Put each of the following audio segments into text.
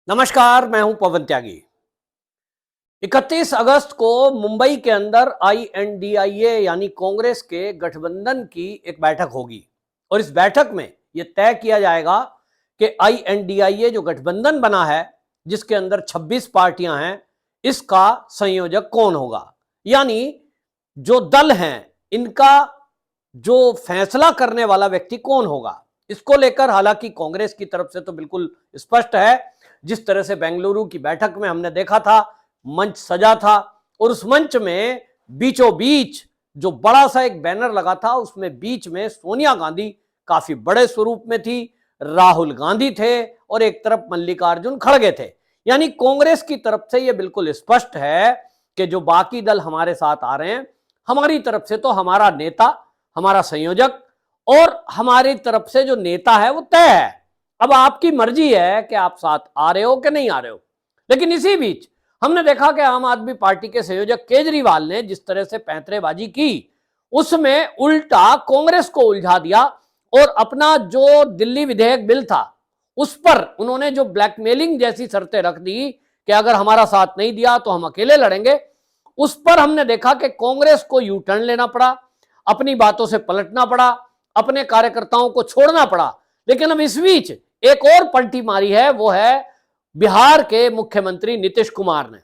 नमस्कार, मैं हूं पवन त्यागी। 31 अगस्त को मुंबई के अंदर आईएनडीआईए यानी कांग्रेस के गठबंधन की एक बैठक होगी और इस बैठक में यह तय किया जाएगा कि आईएनडीआईए जो गठबंधन बना है, जिसके अंदर 26 पार्टियां हैं, इसका संयोजक कौन होगा। यानी जो दल हैं, इनका जो फैसला करने वाला व्यक्ति कौन होगा। इसको लेकर हालांकि कांग्रेस की तरफ से तो बिल्कुल स्पष्ट है। जिस तरह से बेंगलुरु की बैठक में हमने देखा था, मंच सजा था और उस मंच में बीचों बीच जो बड़ा सा एक बैनर लगा था, उसमें बीच में सोनिया गांधी काफी बड़े स्वरूप में थी, राहुल गांधी थे और एक तरफ मल्लिकार्जुन खड़गे थे। यानी कांग्रेस की तरफ से यह बिल्कुल स्पष्ट है कि जो बाकी दल हमारे साथ आ रहे हैं, हमारी तरफ से तो हमारा नेता, हमारा संयोजक और हमारी तरफ से जो नेता है वो तय है। अब आपकी मर्जी है कि आप साथ आ रहे हो कि नहीं आ रहे हो। लेकिन इसी बीच हमने देखा कि आम आदमी पार्टी के संयोजक केजरीवाल ने जिस तरह से पैंतरेबाजी की, उसमें उल्टा कांग्रेस को उलझा दिया और अपना जो दिल्ली विधेयक बिल था, उस पर उन्होंने जो ब्लैकमेलिंग जैसी शर्तें रख दी कि अगर हमारा साथ नहीं दिया तो हम अकेले लड़ेंगे, उस पर हमने देखा कि कांग्रेस को यू टर्न लेना पड़ा, अपनी बातों से पलटना पड़ा, अपने कार्यकर्ताओं को छोड़ना पड़ा। लेकिन अब इस बीच एक और पलटी मारी है, वो है बिहार के मुख्यमंत्री नीतीश कुमार ने।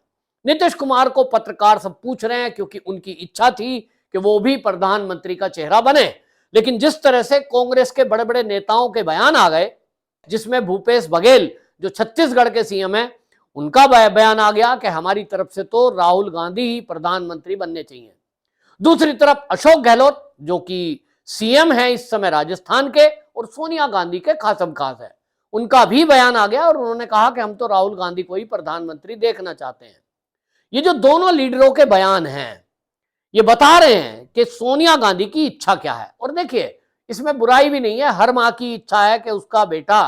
नीतीश कुमार को पत्रकार सब पूछ रहे हैं क्योंकि उनकी इच्छा थी कि वो भी प्रधानमंत्री का चेहरा बने। लेकिन जिस तरह से कांग्रेस के बड़े बड़े नेताओं के बयान आ गए, जिसमें भूपेश बघेल जो छत्तीसगढ़ के सीएम है, उनका बयान आ गया कि हमारी तरफ से तो राहुल गांधी ही प्रधानमंत्री बनने चाहिए। दूसरी तरफ अशोक गहलोत जो कि सीएम है इस समय राजस्थान के और सोनिया गांधी के खासम खास है, उनका भी बयान आ गया और उन्होंने कहा कि हम तो राहुल गांधी को ही प्रधानमंत्री देखना चाहते हैं। ये जो दोनों लीडरों के बयान हैं, ये बता रहे हैं कि सोनिया गांधी की इच्छा क्या है। और देखिए, इसमें बुराई भी नहीं है, हर मां की इच्छा है कि उसका बेटा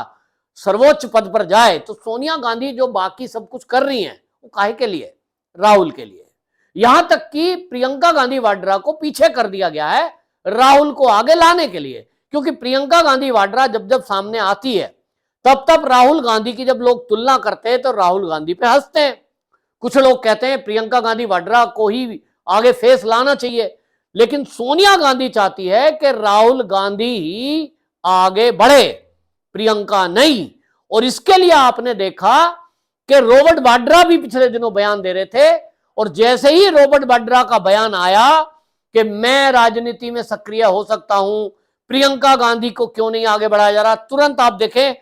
सर्वोच्च पद पर जाए। तो सोनिया गांधी जो बाकी सब कुछ कर रही हैं, वो काहे के लिए? राहुल के लिए। यहां तक कि प्रियंका गांधी वाड्रा को पीछे कर दिया गया है राहुल को आगे लाने के लिए, क्योंकि प्रियंका गांधी वाड्रा जब जब सामने आती है, तब तब राहुल गांधी की जब लोग तुलना करते हैं तो राहुल गांधी पे हंसते हैं। कुछ लोग कहते हैं प्रियंका गांधी वाड्रा को ही आगे फेस लाना चाहिए, लेकिन सोनिया गांधी चाहती है कि राहुल गांधी ही आगे बढ़े, प्रियंका नहीं। और इसके लिए आपने देखा कि रॉबर्ट वाड्रा भी पिछले दिनों बयान दे रहे थे और जैसे ही रॉबर्ट वाड्रा का बयान आया कि मैं राजनीति में सक्रिय हो सकता हूं, प्रियंका गांधी को क्यों नहीं आगे बढ़ाया जा रहा, तुरंत आप देखें,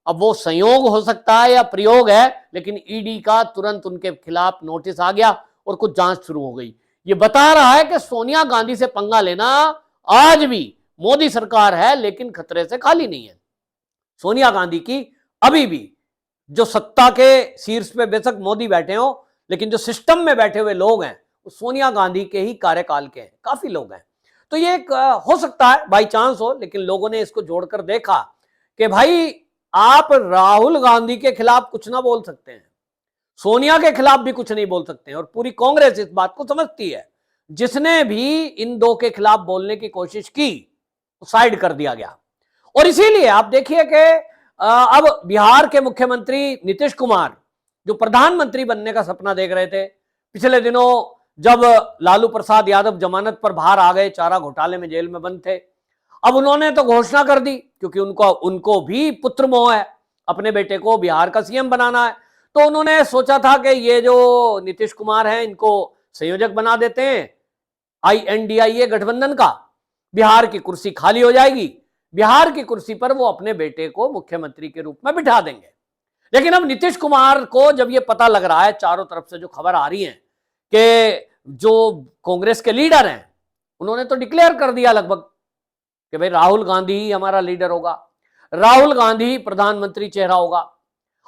अब वो संयोग हो सकता है या प्रयोग है, लेकिन ईडी का तुरंत उनके खिलाफ नोटिस आ गया और कुछ जांच शुरू हो गई। ये बता रहा है कि सोनिया गांधी से पंगा लेना आज भी मोदी सरकार है, लेकिन खतरे से खाली नहीं है। सोनिया गांधी की अभी भी जो सत्ता के शीर्ष पे बेशक मोदी बैठे हो, लेकिन जो सिस्टम में बैठे हुए लोग हैं वो सोनिया गांधी के ही कार्यकाल के हैं, काफी लोग हैं। तो ये एक हो सकता है बाई चांस हो, लेकिन लोगों ने इसको जोड़कर देखा कि भाई आप राहुल गांधी के खिलाफ कुछ ना बोल सकते हैं, सोनिया के खिलाफ भी कुछ नहीं बोल सकते हैं, और पूरी कांग्रेस इस बात को समझती है। जिसने भी इन दो के खिलाफ बोलने की कोशिश की, तो साइड कर दिया गया। और इसीलिए आप देखिए कि अब बिहार के मुख्यमंत्री नीतीश कुमार जो प्रधानमंत्री बनने का सपना देख रहे थे, पिछले दिनों जब लालू प्रसाद यादव जमानत पर बाहर आ गए, चारा घोटाले में जेल में बंद थे, अब उन्होंने तो घोषणा कर दी, क्योंकि उनको भी पुत्र मोह है, अपने बेटे को बिहार का सीएम बनाना है। तो उन्होंने सोचा था कि ये जो नीतीश कुमार हैं, इनको संयोजक बना देते हैं आईएनडीआईए गठबंधन का, बिहार की कुर्सी खाली हो जाएगी, बिहार की कुर्सी पर वो अपने बेटे को मुख्यमंत्री के रूप में बिठा देंगे। लेकिन अब नीतीश कुमार को जब ये पता लग रहा है, चारों तरफ से जो खबर आ रही है कि जो कांग्रेस के लीडर हैं, उन्होंने तो डिक्लेयर कर दिया लगभग कि भाई राहुल गांधी ही हमारा लीडर होगा, राहुल गांधी ही प्रधानमंत्री चेहरा होगा।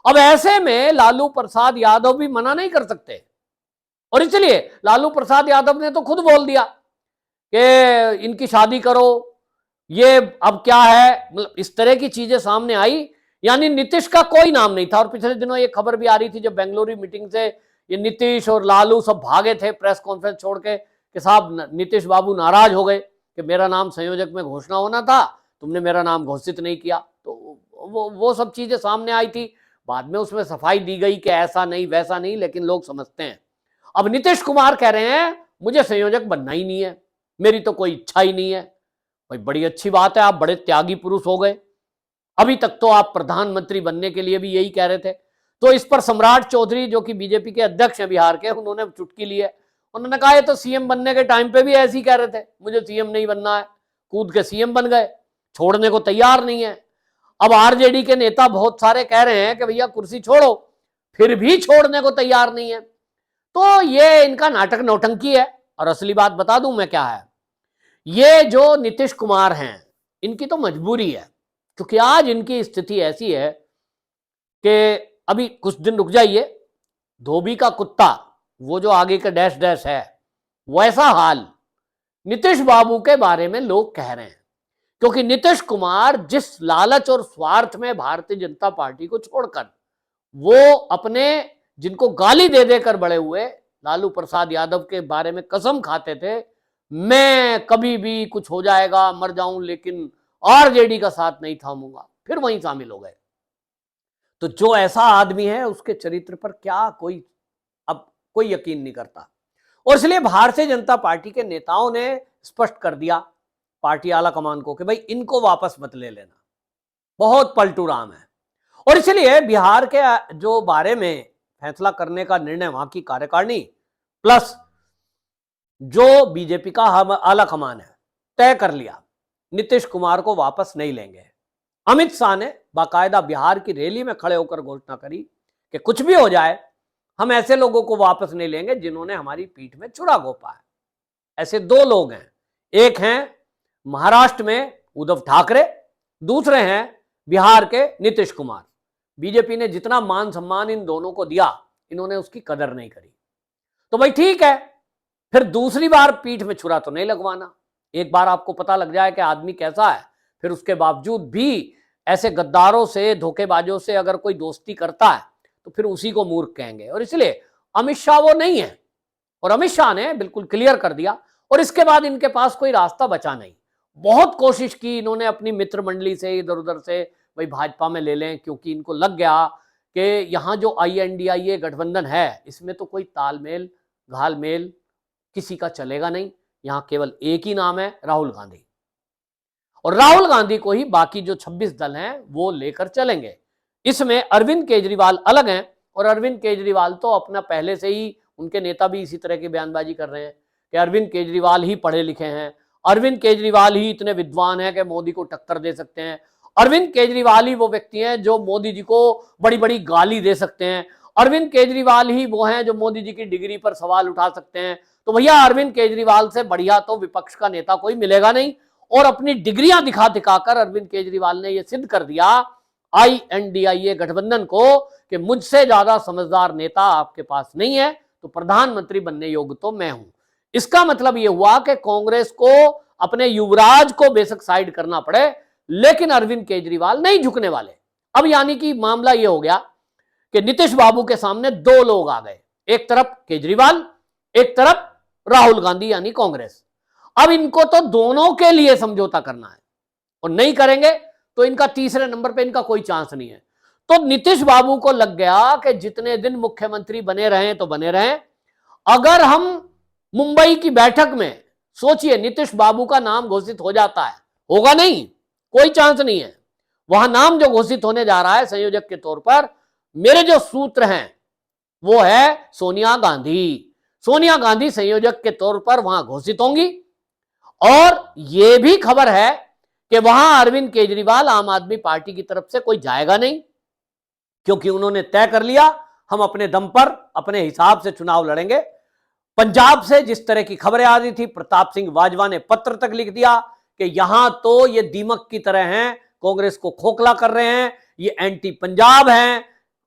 अब ऐसे में लालू प्रसाद यादव भी मना नहीं कर सकते, और इसलिए लालू प्रसाद यादव ने तो खुद बोल दिया कि इनकी शादी करो। ये अब क्या है, मतलब इस तरह की चीजें सामने आई, यानी नीतीश का कोई नाम नहीं था। और पिछले दिनों ये खबर भी आ रही थी, जब बेंगलुरु मीटिंग से ये नीतीश और लालू सब भागे थे प्रेस कॉन्फ्रेंस छोड़ के, कि साहब नीतीश बाबू नाराज हो गए कि मेरा नाम संयोजक में घोषणा होना था, तुमने मेरा नाम घोषित नहीं किया। तो वो सब चीजें सामने आई थी। बाद में उसमें सफाई दी गई कि ऐसा नहीं वैसा नहीं, लेकिन लोग समझते हैं। अब नीतीश कुमार कह रहे हैं मुझे संयोजक बनना ही नहीं है, मेरी तो कोई इच्छा ही नहीं है। भाई बड़ी अच्छी बात है, आप बड़े त्यागी पुरुष हो गए। अभी तक तो आप प्रधानमंत्री बनने के लिए भी यही कह रहे थे। तो इस पर सम्राट चौधरी जो कि बीजेपी के अध्यक्ष हैं बिहार के, उन्होंने चुटकी ली है। उन्होंने कहा ये तो सीएम बनने के टाइम पे भी ऐसे ही कह रहे थे मुझे सीएम नहीं बनना है, कूद के सीएम बन गए, छोड़ने को तैयार नहीं है। अब आरजेडी के नेता बहुत सारे कह रहे हैं कि भैया कुर्सी छोड़ो, फिर भी छोड़ने को तैयार नहीं है। तो ये इनका नाटक नौटंकी है। और असली बात बता दूं मैं क्या है, ये जो नीतीश कुमार हैं इनकी तो मजबूरी है, क्योंकि आज इनकी स्थिति ऐसी है कि अभी कुछ दिन रुक जाइए, धोबी का कुत्ता वो जो आगे का डैश डैश है वैसा हाल नीतीश बाबू के बारे में लोग कह रहे हैं। क्योंकि नीतीश कुमार जिस लालच और स्वार्थ में भारतीय जनता पार्टी को छोड़कर वो अपने जिनको गाली दे देकर बड़े हुए लालू प्रसाद यादव के बारे में कसम खाते थे, मैं कभी भी कुछ हो जाएगा मर जाऊं लेकिन आरजेडी का साथ नहीं थामूंगा, फिर वहीं शामिल हो गए। तो जो ऐसा आदमी है उसके चरित्र पर क्या कोई अब कोई यकीन नहीं करता। और इसलिए भारतीय जनता पार्टी के नेताओं ने स्पष्ट कर दिया पार्टी आला कमान को कि भाई इनको वापस मत ले लेना, बहुत पलटू राम है। और इसलिए बिहार के जो बारे में फैसला करने का निर्णय वहां की कार्यकारिणी प्लस जो बीजेपी का आला कमान है तय कर लिया, नीतीश कुमार को वापस नहीं लेंगे। अमित शाह ने बाकायदा बिहार की रैली में खड़े होकर घोषणा करी कि कुछ भी हो जाए हम ऐसे लोगों को वापस नहीं लेंगे जिन्होंने हमारी पीठ में छुरा घोंपा है। ऐसे दो लोग हैं, एक हैं महाराष्ट्र में उद्धव ठाकरे, दूसरे हैं बिहार के नीतीश कुमार। बीजेपी ने जितना मान सम्मान इन दोनों को दिया इन्होंने उसकी कदर नहीं करी। तो भाई ठीक है, फिर दूसरी बार पीठ में छुरा तो नहीं लगवाना। एक बार आपको पता लग जाए कि आदमी कैसा है, फिर उसके बावजूद भी ऐसे गद्दारों से धोखेबाजों से अगर कोई दोस्ती करता है तो फिर उसी को मूर्ख कहेंगे। और इसलिए अमित शाह वो नहीं है, और अमित शाह ने बिल्कुल क्लियर कर दिया। और इसके बाद इनके पास कोई रास्ता बचा नहीं। बहुत कोशिश की इन्होंने अपनी मित्र मंडली से इधर उधर से भाई भाजपा में ले लें, क्योंकि इनको लग गया कि यहां जो INDIA गठबंधन है इसमें तो कोई तालमेल घालमेल किसी का चलेगा नहीं, यहां केवल एक ही नाम है राहुल गांधी, और राहुल गांधी को ही बाकी जो 26 दल हैं वो लेकर चलेंगे। इसमें अरविंद केजरीवाल अलग हैं, और अरविंद केजरीवाल तो अपना पहले से ही, उनके नेता भी इसी तरह की बयानबाजी कर रहे हैं कि अरविंद केजरीवाल ही पढ़े लिखे हैं, अरविंद केजरीवाल ही इतने विद्वान हैं कि मोदी को टक्कर दे सकते हैं, अरविंद केजरीवाल ही वो व्यक्ति हैं जो मोदी जी को बड़ी बड़ी गाली दे सकते हैं, अरविंद केजरीवाल ही वो हैं जो मोदी जी की डिग्री पर सवाल उठा सकते हैं। तो भैया अरविंद केजरीवाल से बढ़िया तो विपक्ष का नेता कोई मिलेगा नहीं। और अपनी डिग्रियां दिखा दिखाकर अरविंद केजरीवाल ने यह सिद्ध कर दिया INDIA गठबंधन को कि मुझसे ज्यादा समझदार नेता आपके पास नहीं है, तो प्रधानमंत्री बनने योग्य तो मैं हूं। इसका मतलब यह हुआ कि कांग्रेस को अपने युवराज को बेशक साइड करना पड़े, लेकिन अरविंद केजरीवाल नहीं झुकने वाले। अब यानी कि मामला यह हो गया कि नीतीश बाबू के सामने दो लोग आ गए, एक तरफ केजरीवाल, एक तरफ राहुल गांधी यानी कांग्रेस। अब इनको तो दोनों के लिए समझौता करना है, और नहीं करेंगे तो इनका तीसरे नंबर पे इनका कोई चांस नहीं है। तो नीतीश बाबू को लग गया कि जितने दिन मुख्यमंत्री बने रहें तो बने रहें, अगर हम मुंबई की बैठक में सोचिए नीतीश बाबू का नाम घोषित हो जाता है, होगा नहीं, कोई चांस नहीं है। वहां नाम जो घोषित होने जा रहा है संयोजक के तौर पर, मेरे जो सूत्र हैं वो है सोनिया गांधी। सोनिया गांधी संयोजक के तौर पर वहां घोषित होंगी। और यह भी खबर है कि वहां अरविंद केजरीवाल आम आदमी पार्टी की तरफ से कोई जाएगा नहीं, क्योंकि उन्होंने तय कर लिया हम अपने दम पर अपने हिसाब से चुनाव लड़ेंगे। पंजाब से जिस तरह की खबरें आ रही थी, प्रताप सिंह बाजवा ने पत्र तक लिख दिया कि यहां तो ये दीमक की तरह हैं, कांग्रेस को खोखला कर रहे हैं, ये एंटी पंजाब हैं,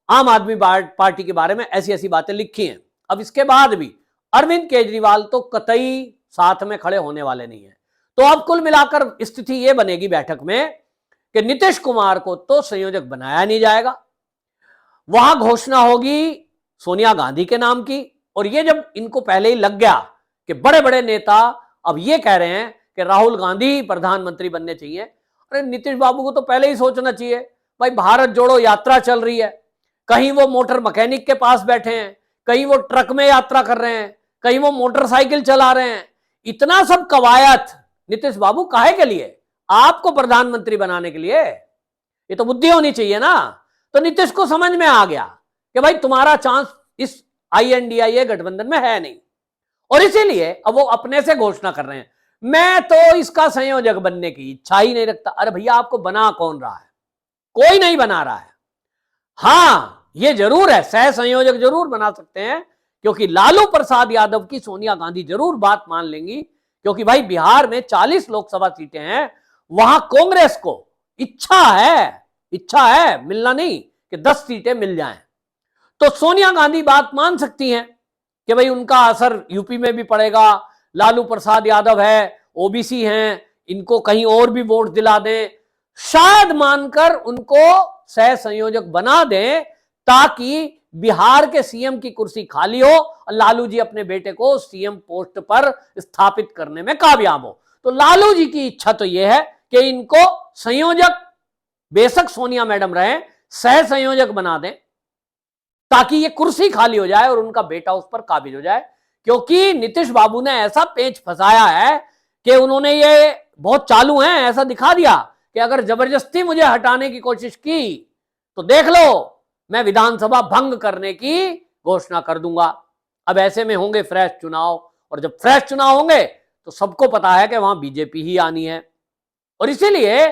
आम आदमी पार्टी के बारे में ऐसी ऐसी बातें लिखी हैं। अब इसके बाद भी अरविंद केजरीवाल तो कतई साथ में खड़े होने वाले नहीं है। तो अब कुल मिलाकर स्थिति यह बनेगी बैठक में कि नीतीश कुमार को तो संयोजक बनाया नहीं जाएगा, वहां घोषणा होगी सोनिया गांधी के नाम की। और ये जब इनको पहले ही लग गया कि बड़े बड़े नेता अब ये कह रहे हैं कि राहुल गांधी प्रधानमंत्री बनने चाहिए, अरे नीतीश बाबू को तो पहले ही सोचना चाहिए, भाई भारत जोड़ो यात्रा चल रही है, कहीं वो मोटर मैकेनिक के पास बैठे हैं, कहीं वो ट्रक में यात्रा कर रहे हैं, कहीं वो मोटरसाइकिल चला रहे हैं। इतना सब कवायद नीतीश बाबू काहे के लिए? आपको प्रधानमंत्री बनाने के लिए। ये तो बुद्धि होनी चाहिए ना। तो नीतीश को समझ में आ गया कि भाई तुम्हारा चांस इस INDIA गठबंधन में है नहीं, और इसीलिए अब वो अपने से घोषणा कर रहे हैं, मैं तो इसका संयोजक बनने की इच्छा ही नहीं रखता। अरे भैया, आपको बना कौन रहा है? कोई नहीं बना रहा है। हां, ये जरूर है, सह संयोजक जरूर बना सकते हैं, क्योंकि लालू प्रसाद यादव की सोनिया गांधी जरूर बात मान लेंगी, क्योंकि भाई बिहार में 40 लोकसभा सीटें हैं, वहां कांग्रेस को इच्छा है मिलना नहीं कि 10 सीटें मिल जाएं। तो सोनिया गांधी बात मान सकती हैं कि भाई उनका असर यूपी में भी पड़ेगा, लालू प्रसाद यादव है, ओबीसी हैं, इनको कहीं और भी वोट दिला दें, शायद मानकर उनको सह संयोजक बना दें, ताकि बिहार के सीएम की कुर्सी खाली हो और लालू जी अपने बेटे को सीएम पोस्ट पर स्थापित करने में कामयाब हो। तो लालू जी की इच्छा तो यह है कि इनको संयोजक, बेशक सोनिया मैडम रहे, सह संयोजक बना दें, ताकि ये कुर्सी खाली हो जाए और उनका बेटा उस पर काबिज हो जाए। क्योंकि नीतीश बाबू ने ऐसा पेंच फंसाया है कि उन्होंने ये बहुत चालू हैं, ऐसा दिखा दिया कि अगर जबरदस्ती मुझे हटाने की कोशिश की तो देख लो, मैं विधानसभा भंग करने की घोषणा कर दूंगा। अब ऐसे में होंगे फ्रेश चुनाव, और जब फ्रेश चुनाव होंगे तो सबको पता है कि वहां बीजेपी ही आनी है। और इसीलिए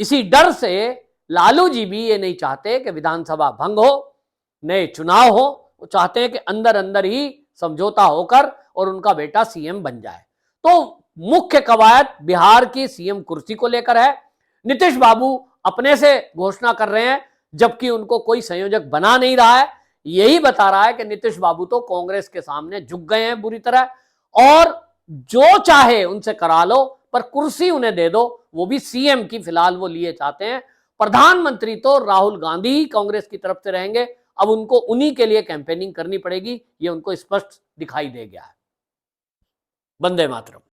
इसी डर से लालू जी भी ये नहीं चाहते कि विधानसभा भंग हो, नए चुनाव हो। वो चाहते हैं कि अंदर अंदर ही समझौता होकर और उनका बेटा सीएम बन जाए। तो मुख्य कवायद बिहार की सीएम कुर्सी को लेकर है। नीतीश बाबू अपने से घोषणा कर रहे हैं, जबकि उनको कोई संयोजक बना नहीं रहा है। यही बता रहा है कि नीतीश बाबू तो कांग्रेस के सामने झुक गए हैं बुरी तरह, और जो चाहे उनसे करा लो, पर कुर्सी उन्हें दे दो, वो भी सीएम की फिलहाल वो लिए चाहते हैं। प्रधानमंत्री तो राहुल गांधी ही कांग्रेस की तरफ से रहेंगे। अब उनको उन्हीं के लिए कैंपेनिंग करनी पड़ेगी, ये उनको स्पष्ट दिखाई दे गया है। वंदे मातरम।